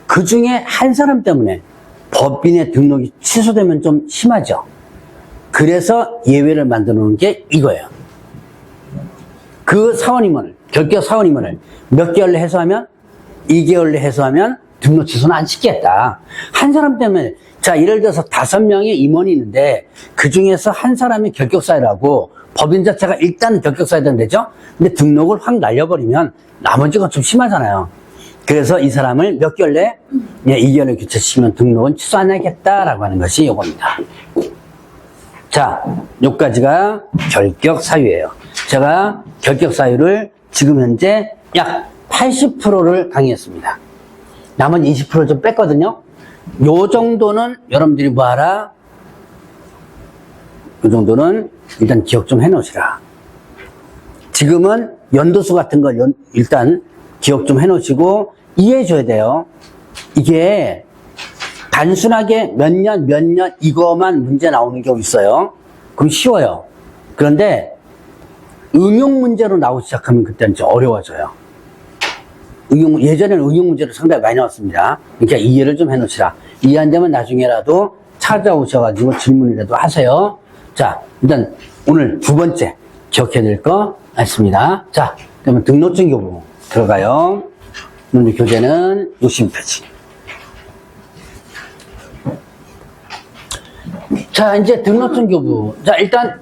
그 중에 한 사람 때문에 법인의 등록이 취소되면 좀 심하죠. 그래서 예외를 만들어 놓은 게 이거예요. 그 사원임원을, 결격 사원임원을 몇 개월 내 해소하면? 2개월 내 해소하면 등록 취소는 안 시키겠다. 한 사람 때문에, 자, 예를 들어서 5명의 임원이 있는데 그 중에서 한 사람이 결격사유라고 법인 자체가 일단 결격사유는 되죠? 근데 등록을 확 날려버리면 나머지가 좀 심하잖아요. 그래서 이 사람을 몇 개월 내에 2개월 내에 교체시키면 등록은 취소 안 하겠다라고 하는 것이 요겁니다. 자, 요까지가 결격 사유예요. 제가 결격 사유를 지금 현재 약 80%를 강의했습니다. 나머지 20%를 좀 뺐거든요. 요 정도는 여러분들이 뭐하라? 요 정도는 일단 기억 좀 해놓으시라. 지금은 연도수 같은 걸 일단 기억 좀 해놓으시고 이해해줘야 돼요. 이게 단순하게 몇 년 이거만 문제 나오는 경우 있어요. 그럼 쉬워요. 그런데 응용 문제로 나오기 시작하면 그때는 좀 어려워져요. 예전에는 응용 문제로 상당히 많이 나왔습니다. 그러니까 이해를 좀 해놓으시라. 이해 안 되면 나중에라도 찾아오셔가지고 질문이라도 하세요. 자, 일단 오늘 두 번째 기억해야 될 거 있습니다. 자, 그러면 등록증 교부 들어가요. 오늘 교재는 60페이지. 자, 이제 등록증 교부. 자, 일단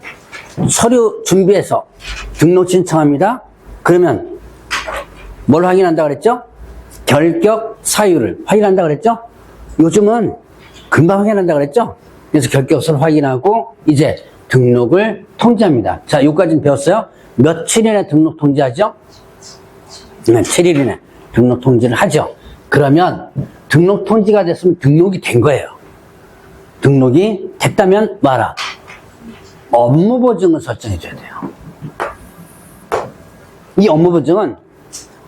서류 준비해서 등록 신청합니다. 그러면 뭘 확인한다 그랬죠? 결격 사유를 확인한다 그랬죠? 요즘은 금방 확인한다 그랬죠? 그래서 결격서를 확인하고 이제 등록을 통지합니다. 자, 여기까지는 배웠어요. 며칠이나 등록 통지하죠? 네, 7일이나 등록 통지를 하죠. 그러면 등록 통지가 됐으면 등록이 된 거예요. 등록이 됐다면 뭐하라? 업무 보증을 설정해 줘야 돼요. 이 업무 보증은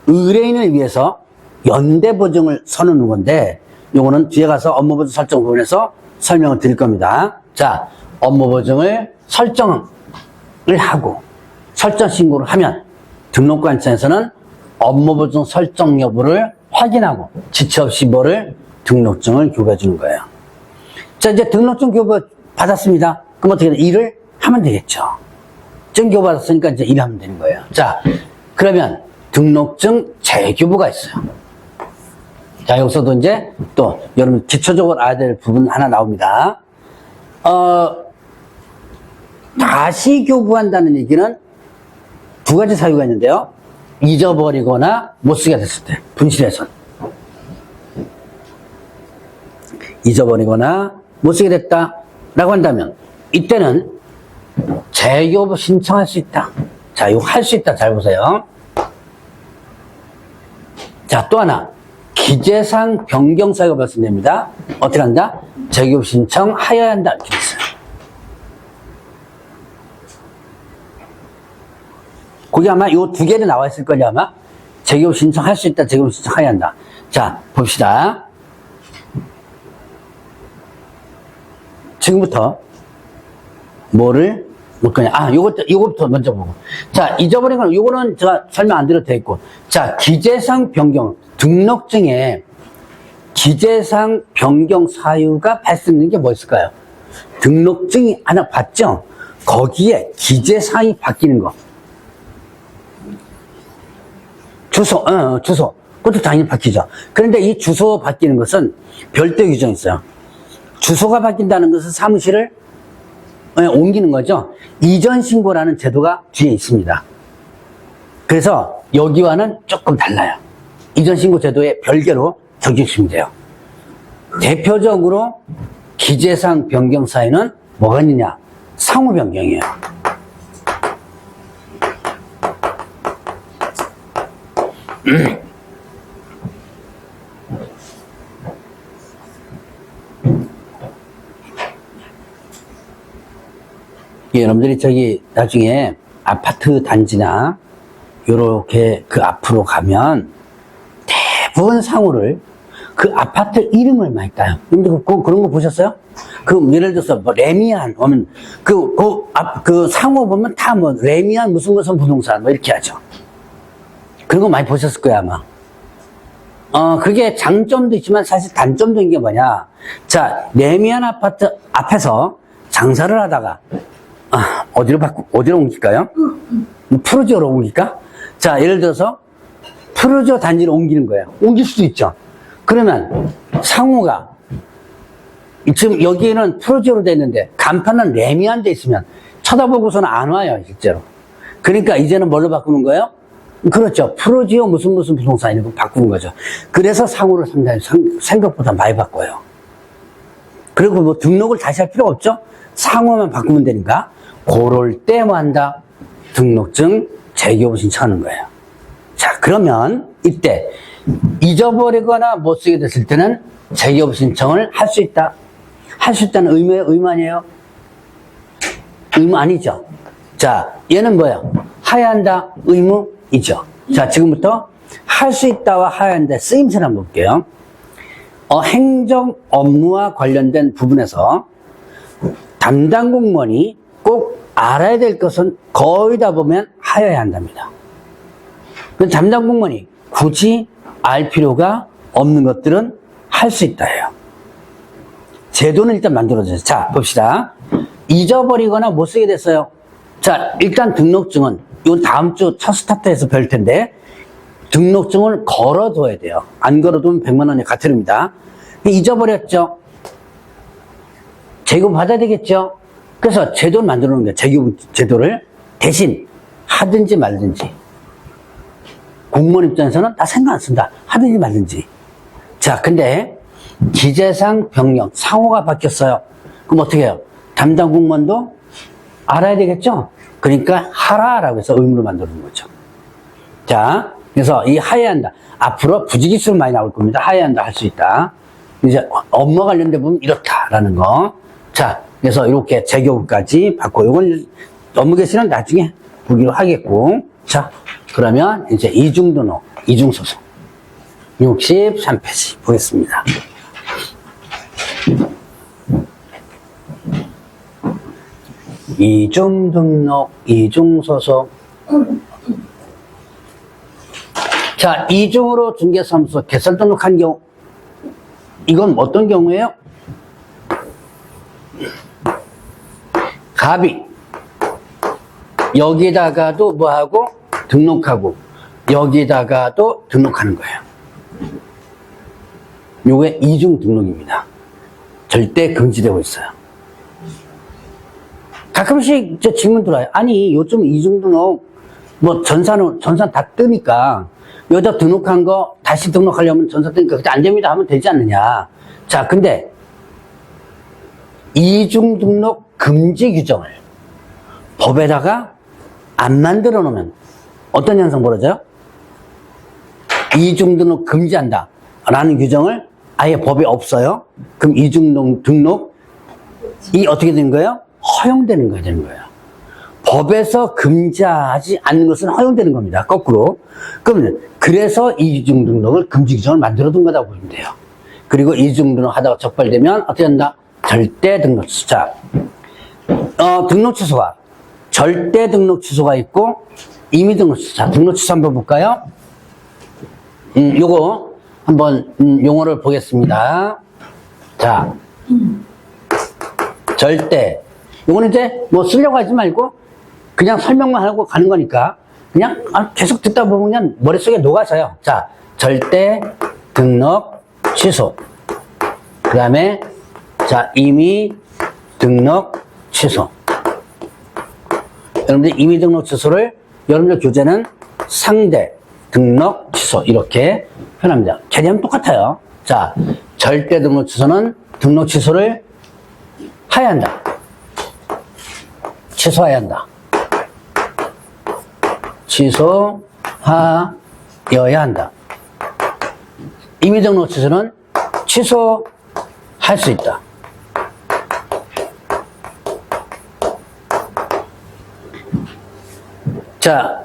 의뢰인을 위해서 연대 보증을 서놓는 건데 요거는 뒤에 가서 업무 보증 설정 부분에서 설명을 드릴 겁니다. 자, 업무 보증을 설정을 하고 설정 신고를 하면 등록관청에서는 업무 보증 설정 여부를 확인하고 지체 없이 뭐를 등록증을 교부해 주는 거예요. 자, 이제 등록증 교부 받았습니다. 그럼 어떻게 돼? 일을 하면 되겠죠. 증 교부 받았으니까 이제 일하면 되는 거예요. 자, 그러면 등록증 재교부가 있어요. 자, 여기서도 이제 또 여러분 기초적으로 알아야 될 부분 하나 나옵니다. 다시 교부한다는 얘기는 두 가지 사유가 있는데요. 잊어버리거나 못 쓰게 됐을 때, 분실해서. 잊어버리거나 못 쓰게 됐다라고 한다면 이때는 재교부 신청할 수 있다. 자, 이거 할 수 있다. 잘 보세요. 자, 또 하나. 기재상 변경 사유가 발생됩니다. 어떻게 한다? 재교부 신청하여야 한다. 이렇게 있어요. 거기 아마 요 두 개를 나와 있을 거냐, 아마. 재교부 신청할 수 있다. 재교부 신청하여야 한다. 자, 봅시다. 지금부터 뭐를 볼 거냐. 아, 요것부터 먼저 보고. 자, 잊어버린 건, 요거는 제가 설명 안 드려도 되겠고. 자, 기재상 변경. 등록증에 기재상 변경 사유가 발생되는 게 뭐 있을까요? 등록증이 하나 봤죠? 거기에 기재사항이 바뀌는 거. 주소. 그것도 당연히 바뀌죠. 그런데 이 주소 바뀌는 것은 별도의 규정이 있어요. 주소가 바뀐다는 것은 사무실을 옮기는 거죠. 이전 신고라는 제도가 뒤에 있습니다. 그래서 여기와는 조금 달라요. 이전 신고 제도에 별개로 적용시키면 돼요. 대표적으로 기재상 변경 사유는 뭐가 있느냐? 상호 변경이에요. 여러분들이 저기 나중에 아파트 단지나 요렇게 그 앞으로 가면 대부분 상호를 그 아파트 이름을 많이 따요. 근데 그런 거 보셨어요? 그 예를 들어서 뭐 레미안 하면 그 상호 보면 다 뭐 레미안 무슨 부동산 뭐 이렇게 하죠. 그런 거 많이 보셨을 거예요 아마. 그게 장점도 있지만 사실 단점도 있는 게 뭐냐. 자, 레미안 아파트 앞에서 장사를 하다가, 어디로 옮길까요? 푸르지오로 옮길까? 자, 예를 들어서 푸르지오 단지로 옮기는 거예요. 옮길 수도 있죠. 그러면 상호가 지금 여기는 푸르지오로 돼 있는데 간판은 레미안 돼 있으면 쳐다보고서는 안 와요, 실제로. 그러니까 이제는 뭘로 바꾸는 거예요? 그렇죠. 푸르지오 무슨 부동산 이런 거 바꾸는 거죠. 그래서 상호를 상당히 생각보다 많이 바꿔요. 그리고 뭐 등록을 다시 할 필요가 없죠. 상호만 바꾸면 되니까 그럴 때 뭐 한다? 등록증 재개업 신청하는 거예요. 자, 그러면 이때 잊어버리거나 못 쓰게 됐을 때는 재개업 신청을 할 수 있다. 할 수 있다는 의무 아니에요? 의무 아니죠. 자, 얘는 뭐예요? 하야 한다? 의무이죠. 자, 지금부터 할 수 있다와 하야 한다 쓰임새를 한번 볼게요. 행정 업무와 관련된 부분에서 담당 공무원이 꼭 알아야 될 것은 거의 다 보면 하여야 한답니다. 담당 공무원이 굳이 알 필요가 없는 것들은 할 수 있다 해요. 제도는 일단 만들어져요. 자, 봅시다. 잊어버리거나 못 쓰게 됐어요. 자, 일단 등록증은 이건 다음 주 첫 스타트에서 별 텐데 등록증을 걸어둬야 돼요. 안 걸어두면 100만 원이 과태료입니다. 잊어버렸죠. 재교부 받아야 되겠죠. 그래서 제도를 만들어 놓은 거예요. 재교부 제도를 대신 하든지 말든지. 공무원 입장에서는 나 생각 안 쓴다. 하든지 말든지. 자, 근데 기재상 병력 상호가 바뀌었어요. 그럼 어떻게 해요? 담당 공무원도 알아야 되겠죠. 그러니까 하라라고 해서 의무로 만들어 놓은 거죠. 자, 그래서 이 하야 한다. 앞으로 부지기수로 많이 나올 겁니다. 하야 한다 할 수 있다. 이제 업무 관련돼 보면 이렇다라는 거. 자, 그래서 이렇게 재교부까지 받고 이건 업무 개시는 나중에 보기로 하겠고. 자, 그러면 이제 이중등록, 이중소송 63페이지 보겠습니다. 이중등록, 이중소송. 자, 이중으로 중개사무소 개설 등록한 경우, 이건 어떤 경우예요? 갑이 여기다가도 뭐하고 등록하고 여기다가도 등록하는 거예요. 요게 이중 등록입니다. 절대 금지되고 있어요. 가끔씩 저 질문 들어요. 아니 요즘 이중 등록 뭐 전산 다 뜨니까 여기다 등록한 거 다시 등록하려면 전산 뜨니까 그때 안 됩니다 하면 되지 않느냐. 자, 근데 이중 등록 금지 규정을 법에다가 안 만들어 놓으면 어떤 현상 벌어져요? 이중 등록 금지한다 라는 규정을 아예 법에 없어요. 그럼 이중 등록이 어떻게 되는 거예요? 허용되는 거야, 되는 거예요. 법에서 금지하지 않는 것은 허용되는 겁니다. 거꾸로. 그러면 그래서 이중 등록을 금지 규정을 만들어 둔 거라고 보시면 돼요. 그리고 이중 등록 하다가 적발되면 어떻게 한다? 절대 등록 취소. 자, 등록 취소가 절대 등록 취소가 있고 임의 등록 취소. 자, 등록 취소 한번 볼까요? 요거 한번 용어를 보겠습니다. 자, 절대. 요거는 이제 뭐 쓰려고 하지 말고 그냥 설명만 하고 가는 거니까 그냥 계속 듣다 보면 그냥 머릿속에 녹아서요. 자, 절대 등록 취소. 그 다음에 자, 임의 등록 취소. 여러분들 임의 등록 취소를 여러분들 교재는 상대 등록 취소 이렇게 표현합니다. 개념은 똑같아요. 자, 절대 등록 취소는 등록 취소를 하야 한다. 취소해야 한다. 취소하여야 한다. 임의 등록 취소는 취소할 수 있다. 자,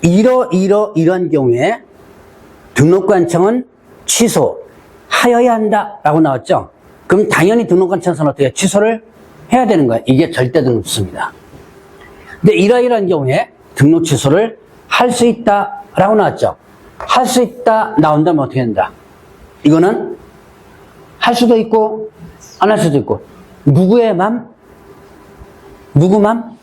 이런 경우에 등록관청은 취소하여야 한다라고 나왔죠? 그럼 당연히 등록관청에서는 어떻게 취소를 해야 되는 거예요. 이게 절대 등록 취소입니다. 근데 이러이러한 경우에 등록 취소를 할 수 있다라고 나왔죠? 할 수 있다, 나온다면 어떻게 된다? 이거는 할 수도 있고, 안 할 수도 있고. 누구의 맘? 누구 맘?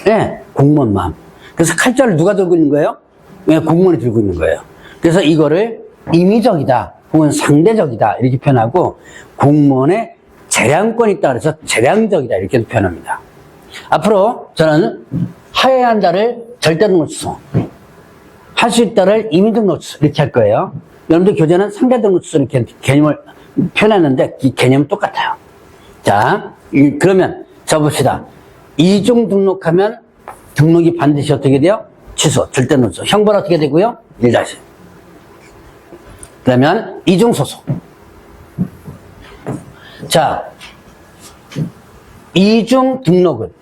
네, 공무원 맘. 그래서 칼자를 누가 들고 있는 거예요? 네, 공무원이 들고 있는 거예요. 그래서 이거를 임의적이다, 혹은 상대적이다, 이렇게 표현하고, 공무원의 재량권이 있다, 그래서 재량적이다, 이렇게 표현합니다. 앞으로 저는 하여야 한다를 절대등록주소, 할 수 있다를 임의등록주소, 이렇게 할 거예요. 여러분들 교재는 상대등록주소 이렇게 개념을 표현했는데, 이 개념은 똑같아요. 자, 그러면 적읍시다. 이중 등록하면 등록이 반드시 어떻게 돼요? 취소, 절대등록주소. 형벌 어떻게 되고요? 1-. 그러면 이중 소속. 자, 이중 등록은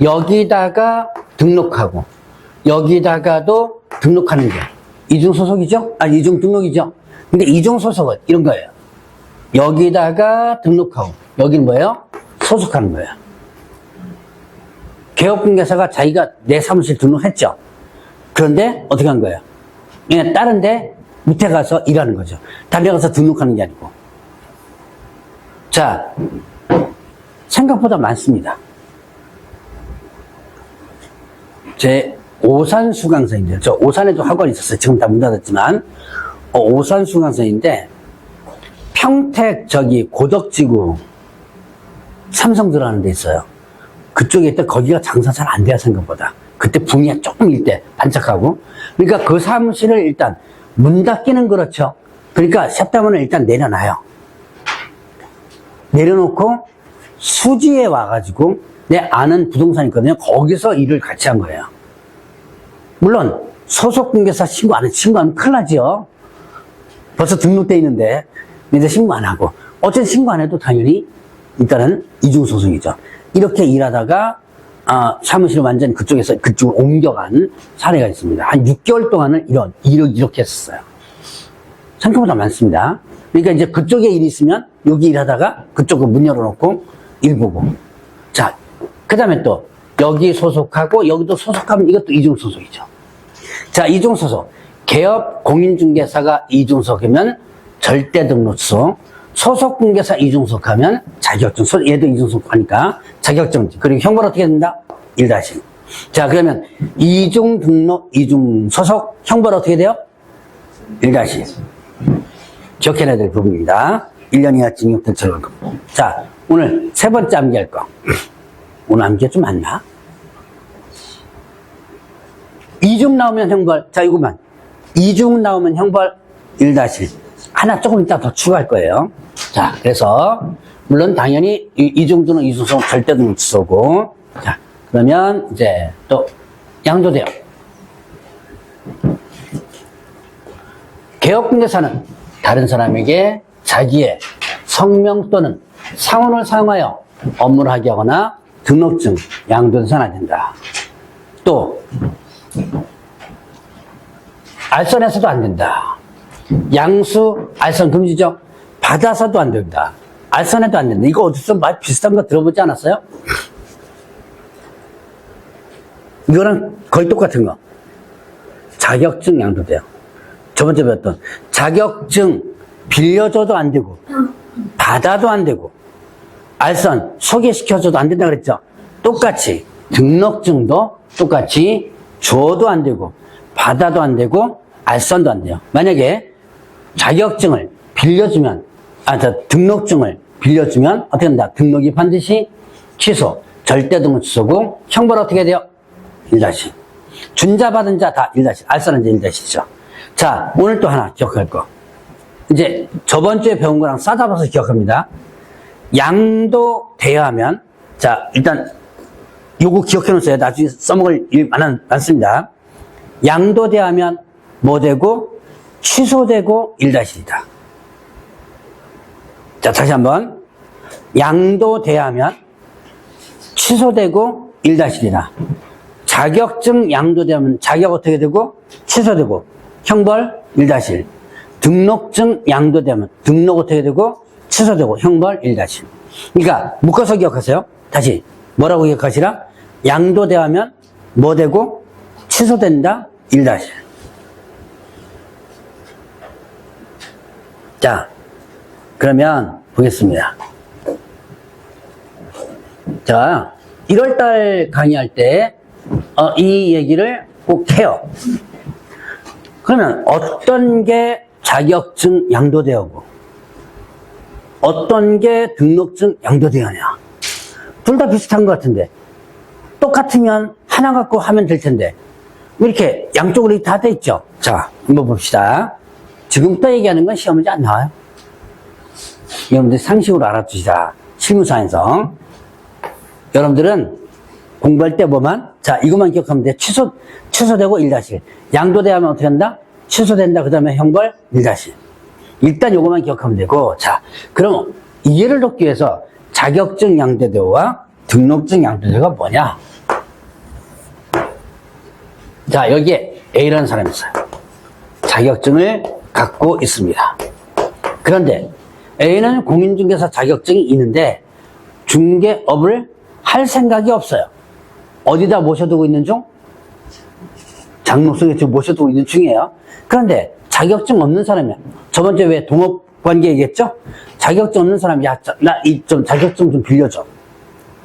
여기다가 등록하고 여기다가도 등록하는 게 이중 소속이죠? 아, 이중 등록이죠? 근데 이중 소속은 이런 거예요. 여기다가 등록하고 여기는 뭐예요? 소속하는 거예요. 개업공개사가 자기가 내 사무실 등록했죠? 그런데 어떻게 한 거예요? 그냥 다른 데 밑에 가서 일하는 거죠. 다른 데 가서 등록하는 게 아니고. 자, 생각보다 많습니다. 제 오산 수강생인데, 저 오산에도 학원이 있었어요. 지금 다 문 닫았지만, 오산 수강생인데, 평택 저기 고덕지구 삼성 들어가는 데 있어요. 그쪽에 있다 거기가 장사 잘 안 돼요, 생각보다. 그때 붕이 조금 일 때 반짝하고. 그러니까 그 사무실을 일단 문 닫기는 그렇죠. 그러니까 셧다운을 일단 내려놔요. 내려놓고 수지에 와가지고 내 아는 부동산이 있거든요. 거기서 일을 같이 한 거예요. 물론 소속공개사 신고 안 해. 신고하면 큰일 나죠. 벌써 등록돼 있는데 이제 신고 안 하고. 어쨌든 신고 안 해도 당연히 일단은 이중소속이죠. 이렇게 일하다가 사무실을 완전히 그쪽으로 옮겨간 사례가 있습니다. 한 6개월 동안은 이렇게 했었어요. 생각보다 많습니다. 그러니까 이제 그쪽에 일이 있으면 여기 일하다가 그쪽으로 문 열어놓고 일 보고. 자, 그 다음에 또 여기 소속하고 여기도 소속하면 이것도 이중소속이죠. 자, 이중소속. 개업 공인중개사가 이중소속이면 절대등록소. 소속공개사 이중소속하면 자격증. 얘도 이중소속하니까 자격증. 그리고 형벌 어떻게 된다? 1-. 자, 그러면 이중등록, 이중소속 형벌 어떻게 돼요? 1-. 기억해놔야 될 부분입니다. 1년 이하 징역될 처벌금. 자, 오늘 세 번째 암기할 거. 오늘 암기가 좀 많나? 이중 나오면 형벌. 자, 이거만. 이중 나오면 형벌 1-. 하나 조금 이따 더 추가할 거예요. 자, 그래서, 물론 당연히 이중등록, 이중소속 절대등록주소고. 자, 그러면 이제 또 양도대요. 개업공개사는 다른 사람에게 자기의 성명 또는 상호를 사용하여 업무를 하게 하거나 등록증, 양도돼서는 안 된다. 또 알선해서도 안 된다. 양수, 알선 금지죠? 받아서도 안 된다. 알선해도 안 된다. 이거 어디서 말 비슷한 거 들어보지 않았어요? 이거랑 거의 똑같은 거. 자격증 양도돼요. 저번주에 배웠던 자격증 빌려줘도 안 되고 받아도 안 되고 알선 소개시켜줘도 안 된다 그랬죠. 똑같이 등록증도 똑같이 줘도 안 되고 받아도 안 되고 알선도 안 돼요. 만약에 자격증을 빌려주면 등록증을 빌려주면 어떻게 된다? 등록이 반드시 취소, 절대등록 취소고 형벌 어떻게 돼요? 1-. 준자 받은 자 다 1-. 알선은 이제 1-이죠. 자, 오늘 또 하나 기억할 거. 이제 저번 주에 배운 거랑 싸잡아서 기억합니다. 양도돼야 하면, 자, 일단 요거 기억해 놓으세요. 나중에 써먹을 일 많습니다. 양도돼야 하면 뭐 되고 취소되고 1-이다. 자, 다시 한번. 양도돼야 하면 취소되고 1-이다. 자격증 양도되면 자격 어떻게 되고 취소되고 형벌 1-. 등록증 양도되면 등록 어떻게 되고 취소되고 형벌 1-. 그러니까 묶어서 기억하세요. 다시 뭐라고 기억하시라? 양도되면 뭐 되고 취소된다 1-. 자, 그러면 보겠습니다. 자, 1월달 강의할 때, 이 얘기를 꼭 해요. 그러면 어떤 게 자격증 양도대여고, 어떤 게 등록증 양도대여냐. 둘 다 비슷한 것 같은데, 똑같으면 하나 갖고 하면 될 텐데, 왜 이렇게 양쪽으로 다 돼 있죠? 자, 한번 봅시다. 지금부터 얘기하는 건 시험 문제 안 나와요. 여러분들 상식으로 알아두시다. 실무사에서. 여러분들은 공부할 때 뭐만? 자, 이것만 기억하면 돼. 취소되고 1-1. 양도대하면 어떻게 한다? 취소된다. 그 다음에 형벌 1-1. 일단 요것만 기억하면 되고, 자, 그럼 이해를 돕기 위해서 자격증 양도대와 등록증 양도대가 뭐냐? 자, 여기에 A라는 사람이 있어요. 자격증을 갖고 있습니다. 그런데 A는 공인중개사 자격증이 있는데 중개업을 할 생각이 없어요. 어디다 모셔두고 있는 중? 장롱 속에 지금 모셔두고 있는 중이에요. 그런데 자격증 없는 사람이야. 저번주에 왜 동업관계 얘기했죠? 자격증 없는 사람이, 야, 나 좀 자격증 좀 빌려줘.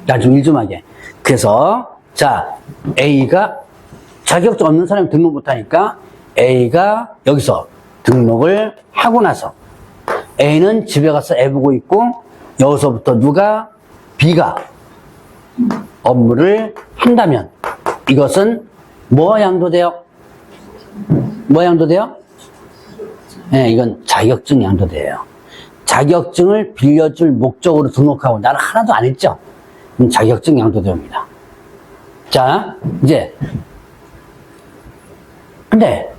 나 좀 일 좀 하게. 그래서, 자, A가 자격증 없는 사람이 등록 못하니까 A가 여기서 등록을 하고 나서 A는 집에 가서 애 보고 있고, 여기서부터 누가? B가 업무를 한다면 이것은 뭐 양도돼요? 뭐 양도돼요? 네, 이건 자격증 양도돼요. 자격증을 빌려줄 목적으로 등록하고 나는 하나도 안 했죠? 그럼 자격증 양도됩니다. 자, 이제 근데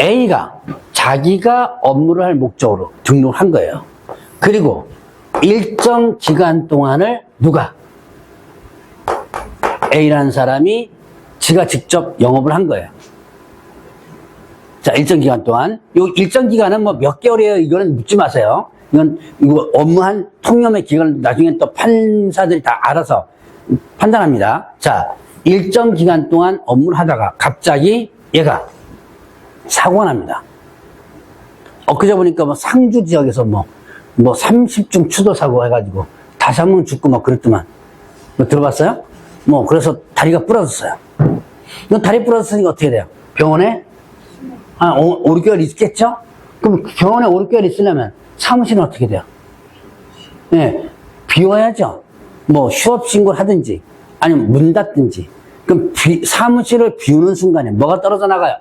A가 자기가 업무를 할 목적으로 등록을 한 거예요. 그리고 일정 기간 동안을 누가? A라는 사람이 지가 직접 영업을 한 거예요. 자, 일정 기간 동안. 요 일정 기간은 뭐 몇 개월이에요? 이거는 묻지 마세요. 이거 업무한 통념의 기간을 나중에 또 판사들이 다 알아서 판단합니다. 자, 일정 기간 동안 업무를 하다가 갑자기 얘가 사고가 납니다. 엊그제 보니까 뭐 상주 지역에서 뭐 30중 추돌 사고 해가지고 5명 죽고 막 그랬더만. 뭐 들어봤어요? 뭐 그래서 다리가 부러졌어요. 이건 다리 부러졌으니까 어떻게 돼요? 병원에 한 5, 6개월 있겠죠? 그럼 병원에 5, 6개월 있으려면 사무실은 어떻게 돼요? 예, 비워야죠. 뭐 휴업 신고를 하든지 아니면 문 닫든지. 그럼 사무실을 비우는 순간에 뭐가 떨어져 나가요?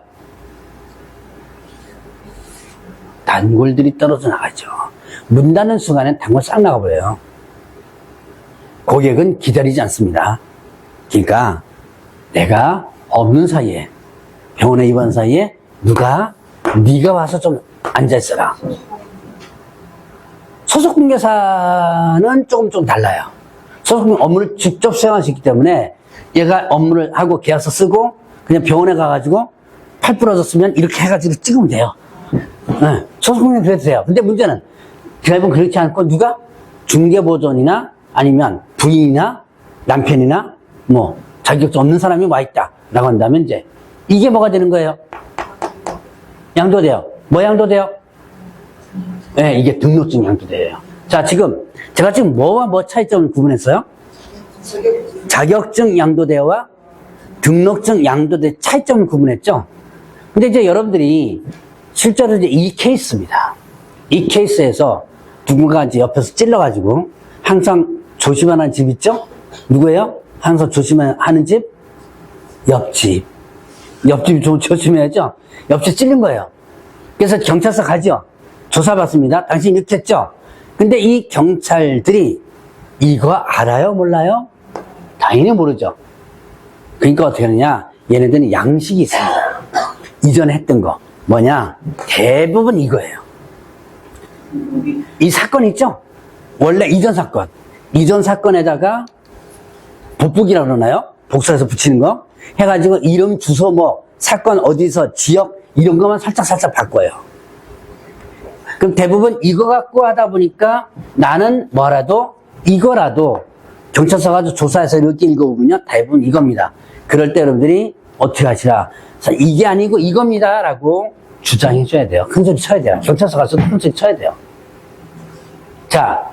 단골들이 떨어져 나가죠. 문 닫는 순간에 단골 싹 나가버려요. 고객은 기다리지 않습니다. 그러니까 내가 없는 사이에, 병원에 입원 사이에 네가 와서 좀 앉아있어라. 소속공개사는 조금 달라요. 소속공개 업무를 직접 수행할 수 있기 때문에 얘가 업무를 하고 계약서 쓰고 그냥 병원에 가가지고 팔 부러졌으면 이렇게 해가지고 찍으면 돼요. 네, 소속공개 그래도 돼요. 근데 문제는 대부분 그렇지 않고 누가? 중개보존이나 아니면 부인이나 남편이나 뭐 자격증 없는 사람이 와 있다 라고 한다면 이제 이게 뭐가 되는 거예요? 양도돼요. 뭐 양도돼요? 네, 이게 등록증 양도돼요. 자, 제가 지금 뭐와 뭐 차이점을 구분했어요? 자격증 양도대와 등록증 양도대 차이점을 구분했죠? 근데 이제 여러분들이 실제로 이제 이 케이스입니다. 이 케이스에서 누군가 이제 옆에서 찔러가지고 항상 조심하는 집 있죠? 누구예요? 항상 조심하는 집? 옆집. 옆집이 좀 조심해야죠? 옆집 찔린 거예요. 그래서 경찰서 가죠? 조사받습니다. 당신 이렇게 했죠? 근데 이 경찰들이 이거 알아요? 몰라요? 당연히 모르죠. 그러니까 어떻게 하느냐? 얘네들은 양식이 있습니다. 이전에 했던 거. 뭐냐? 대부분 이거예요. 이 사건 있죠? 원래 이전 사건. 이전 사건에다가 복북이라고 그러나요? 복사해서 붙이는 거. 해가지고 이름, 주소, 뭐, 사건 어디서, 지역, 이런 것만 살짝 바꿔요. 그럼 대부분 이거 갖고 하다 보니까 나는 이거라도 경찰서 가서 조사해서 이렇게 읽어보면요. 대부분 이겁니다. 그럴 때 여러분들이 어떻게 하시라. 이게 아니고 이겁니다. 라고 주장해줘야 돼요. 큰 소리 쳐야 돼요. 경찰서 가서 큰 소리 쳐야 돼요. 자,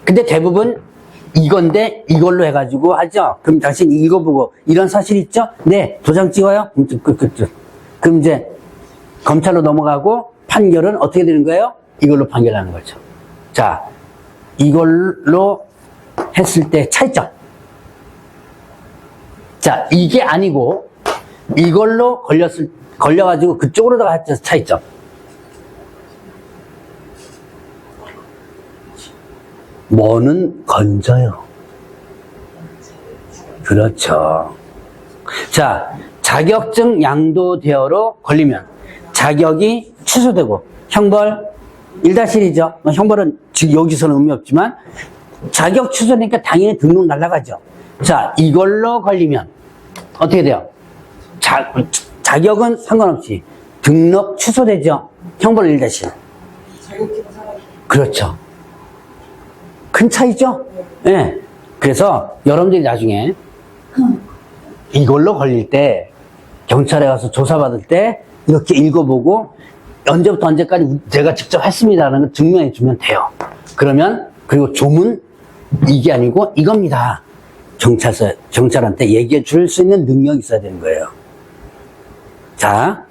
근데 대부분 이건데 이걸로 해가지고 하죠. 그럼 당신 읽어보고 이런 사실 있죠? 네, 도장 찍어요. 그럼 이제 검찰로 넘어가고 판결은 어떻게 되는 거예요? 이걸로 판결하는 거죠. 자, 이걸로 했을 때 차이점. 자, 이게 아니고 이걸로 걸려가지고 그쪽으로다가 했을 때 차이점. 뭐는 건져요. 그렇죠. 자, 자격증 양도 대여로 걸리면 자격이 취소되고 형벌 1-1이죠. 형벌은 지금 여기서는 의미 없지만 자격 취소되니까 당연히 등록 날라가죠. 자, 이걸로 걸리면 어떻게 돼요? 자격은 상관없이 등록 취소되죠. 형벌 1-1. 그렇죠. 큰 차이죠? 예. 네. 그래서 여러분들이 나중에 이걸로 걸릴 때 경찰에 가서 조사받을 때 이렇게 읽어보고 언제부터 언제까지 제가 직접 했습니다라는 걸 증명해 주면 돼요. 그러면 그리고 조문 이게 아니고 이겁니다. 경찰한테 얘기해 줄 수 있는 능력이 있어야 되는 거예요. 자,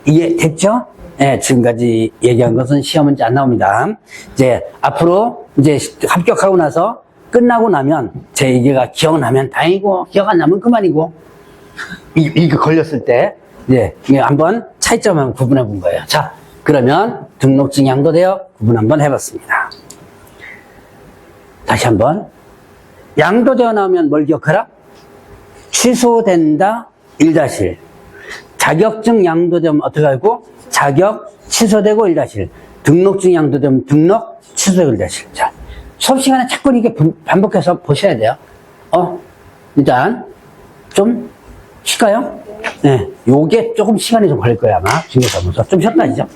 이해 됐죠? 네, 지금까지 얘기한 것은 시험 문제 안 나옵니다. 이제 앞으로 이제 합격하고 나서 끝나고 나면 제 얘기가 기억나면 다행이고 기억 안 나면 그만이고 이거 걸렸을 때 이제 한번 차이점 한번 구분해 본 거예요. 자, 그러면 등록증 양도되어 구분 한번 해봤습니다. 다시 한번 양도되어 나오면 뭘 기억하라? 취소된다 1-1. 자격증 양도되면 어떻게 하고? 자격 취소되고 1-1. 등록증 양도되면 등록 취소되고 1-1. 자, 수업 시간에 자꾸 이렇게 반복해서 보셔야 돼요. 일단 좀 쉴까요? 네, 요게 조금 시간이 좀 걸릴 거예요 아마 중개사무소 좀 쉬었다 하죠.